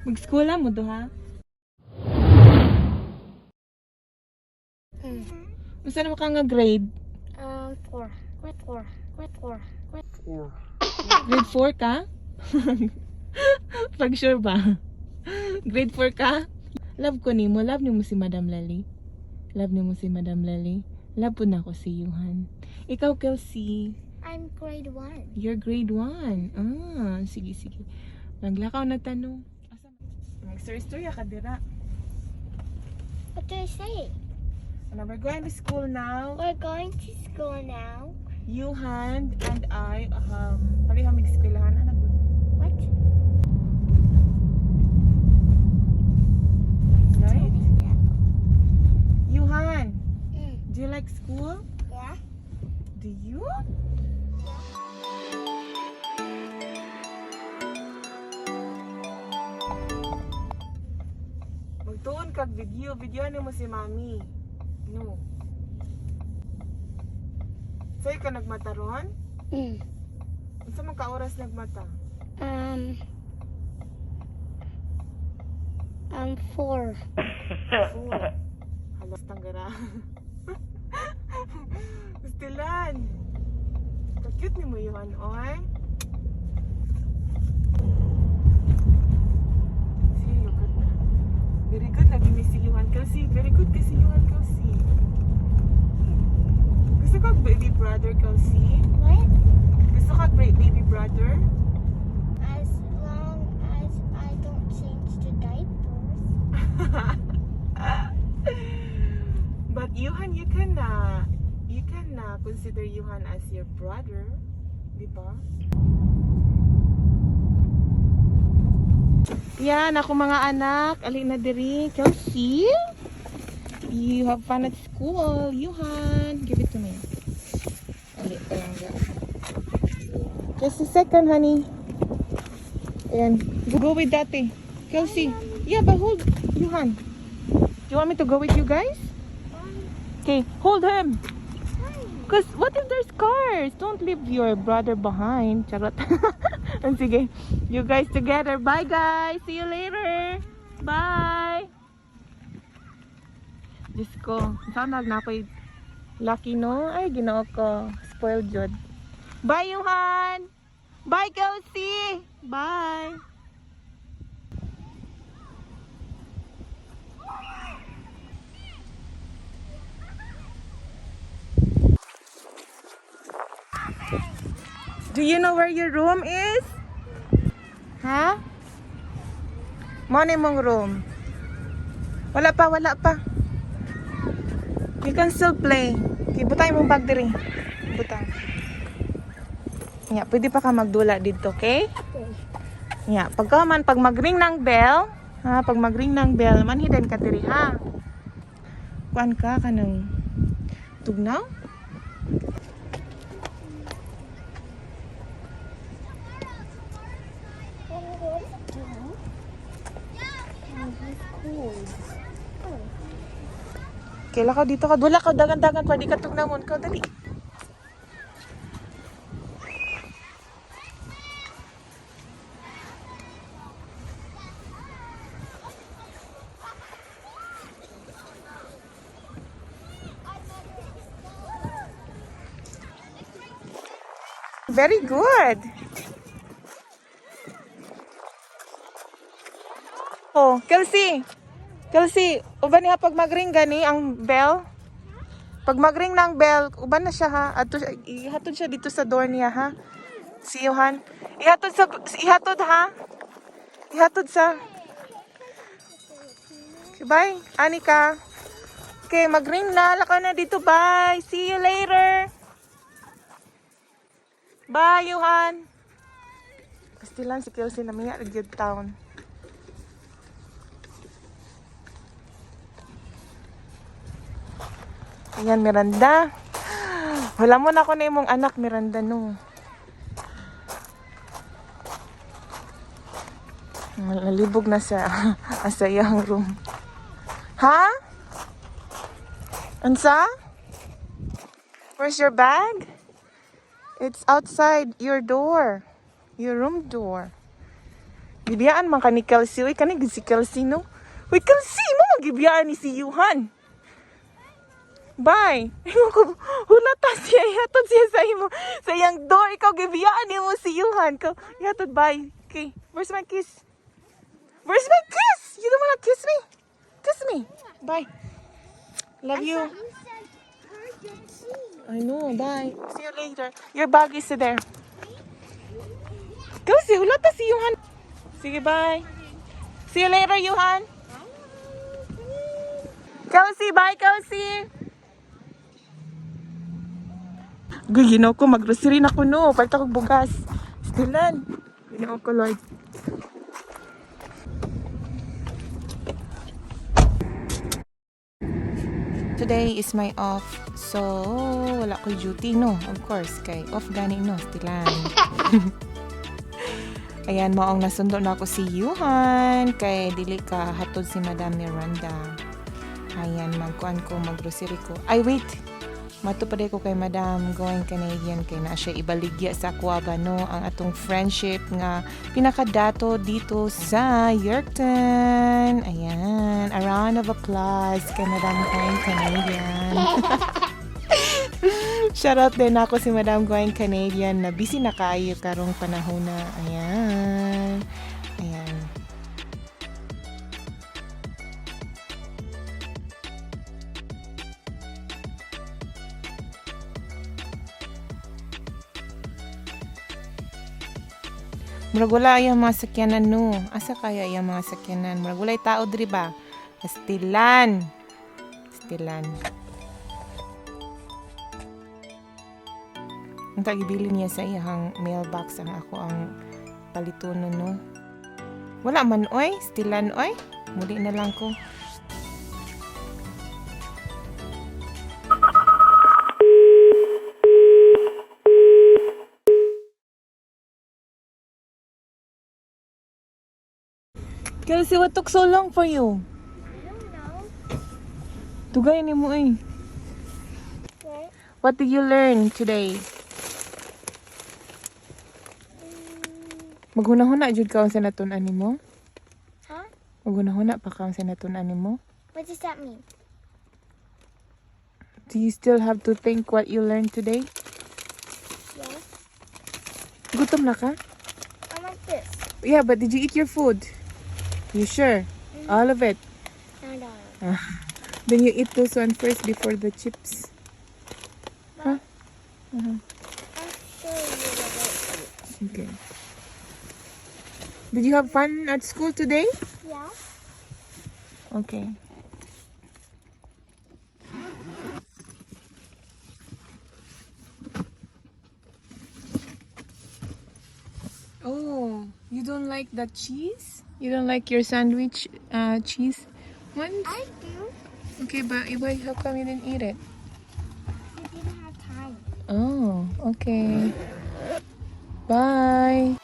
Mag-school mo do ha? Masa naman ka nga grade? 4. Grade 4. Grade 4 ka? Pag sure ba? Grade 4 ka? Love ko nimo. Love nimo si Madam Lali. Love nimo si Madam Lali. Love po na ako si Yohan. Ikaw, Kelsey. I'm grade 1. You're grade 1. Ah, sige, sige. Naglakaw na tanong. Mag-story-story ka dira. What do I say? Now, we're going to school now. We're going to school now. Yohan and I, parehang mag-eskwelahan. Ano good? What? Right? Yohan, do you like school? Yeah. Do you? Magtuon kag video. Videoan mo si Mami. No. Sa'yo ka nagmata ron? Unsa man ka oras nagmata? 4. 4. Halos tanggara. Gustilan. Ka-cute ni mo yun, oy. See, you good na. Very good lagi ni si Yohan Kelsey. Very good kasi Yohan Kelsey. Gusto ka baby brother Kelsey? What? Gusto ka baby brother? As long as I don't change the diapers. But Yohan, you can consider Yohan as your brother, di ba? Yan, ako mga anak. Ali na diri. Kelsey, you have fun at school. Yohan, give it to me. Ali, ayan, yan. Just a second, honey. Ayan, go with daddy. Kelsey, yeah, but hold Yohan. Do you want me to go with you guys? Okay, hold him. Because what if there's cars? Don't leave your brother behind. Charot. And sige, you guys together. Bye guys. See you later. Bye. Diyos ko. Sana na ako'y lucky no? Ay, ginoo ko. Spoiled jud. Bye, Yohan. Bye, Kelsey. Bye. Do you know where your room is? Ha? Mo na mong room. Wala pa, wala pa. You can still play. Okay, butay mong bag diri. Butang. Yeah, pwede pa ka magdula dito, okay? Yeah, pag magring ng bell, ha, pag magring ng bell, manhiden ka diri, ha? Kuan ka kanang tugnaw? Kailan ka dito ka? Wala ka, dagan-dagan pa. Di ka tugnamon ka. Dali. Very good. Oh, Kelsey. Kelsey, uban niya pag magring gani ang bell. Pag magring ng bell, uban na siya ha. Ihatod siya dito sa door niya ha. Si Yohan. Ihatod ha. Ihatod sa. Bye, Anika. Okay, magring na. Lakaw na dito. Bye. See you later. Bye, Yohan. Pastilan si Kelsey na miya. Good town. Ayan, Miranda. Wala mo na ako na imong anak, Miranda, no. Nalibog na sa asayang room. Ha? Ansa? Where's your bag? It's outside your door. Your room door. Gibiyaan man ka ni Kelsey. Uy, kanig si Kelsey, no? Uy, Kelsey, mo magibiyaan ni si Yohan. Bye. Ayun ko, hulata siya. Yatod siya sa imo. Sa iyang door. Ikaw, gibiyaan ni mo si Yohan. Yatod, bye. Okay, where's my kiss? Where's my kiss? You don't wanna kiss me? Kiss me. Bye. Love you. You said urgency. I know, bye. See you later. Your bag is there. Kelsey, hulata si Yohan. Sige, bye. See you later, Yohan. Kelsey, bye, Kelsey. Ginaw ko, mag-grocery na ko, no. Palta kong bugas. Stilan. Ginaw ko, Lord. Today is my off. So, wala ko duty, no? Of course, kay off gani, no? Stilan. Ayan, maong nasundo na ako si Yohan. Kay dili ka hatod si Madam Miranda. Ayan, magkuan ko, mag-grocery ko. Ay, wait! Matupaday ko kay Madam going Canadian kay na siya ibaligya sa Kuwaba, no? Ang atong friendship nga pinakadato dito sa Yorkton. Ayan, a round of applause kay Madam going Canadian. Shoutout din ako si Madam going Canadian na busy na kayo karong panahon na. Ayan. Ayan. Murag wala yung mga sakyanan, no. Asa kaya yung mga sakyanan? Murag wala yung tao diri ba? Stilan. Stilan. Ang tagibili niya sa iyang mailbox ang ako ang palitunon, no. Wala man, oy. Stilan, oy. Muli na lang ko. Kelsey, what took so long for you? I don't know. Tugay ni mo eh. What? What did you learn today? Maghuna-huna jud ka ang sinatun-an nimo? Huh? Maghuna-huna pa ka ang sinatun-an nimo? What does that mean? Do you still have to think what you learned today? Yes. Gutom na ka? I want this. Yeah, but did you eat your food? You sure? All of it? And Then you eat those one first before the chips. Huh? I'll show you what I Okay. Did you have fun at school today? eat. Yeah. Okay. Oh, you don't like the cheese? You don't like your sandwich cheese ones? I do. Okay, but why, how come you didn't eat it? I didn't have time. Oh, okay. Bye.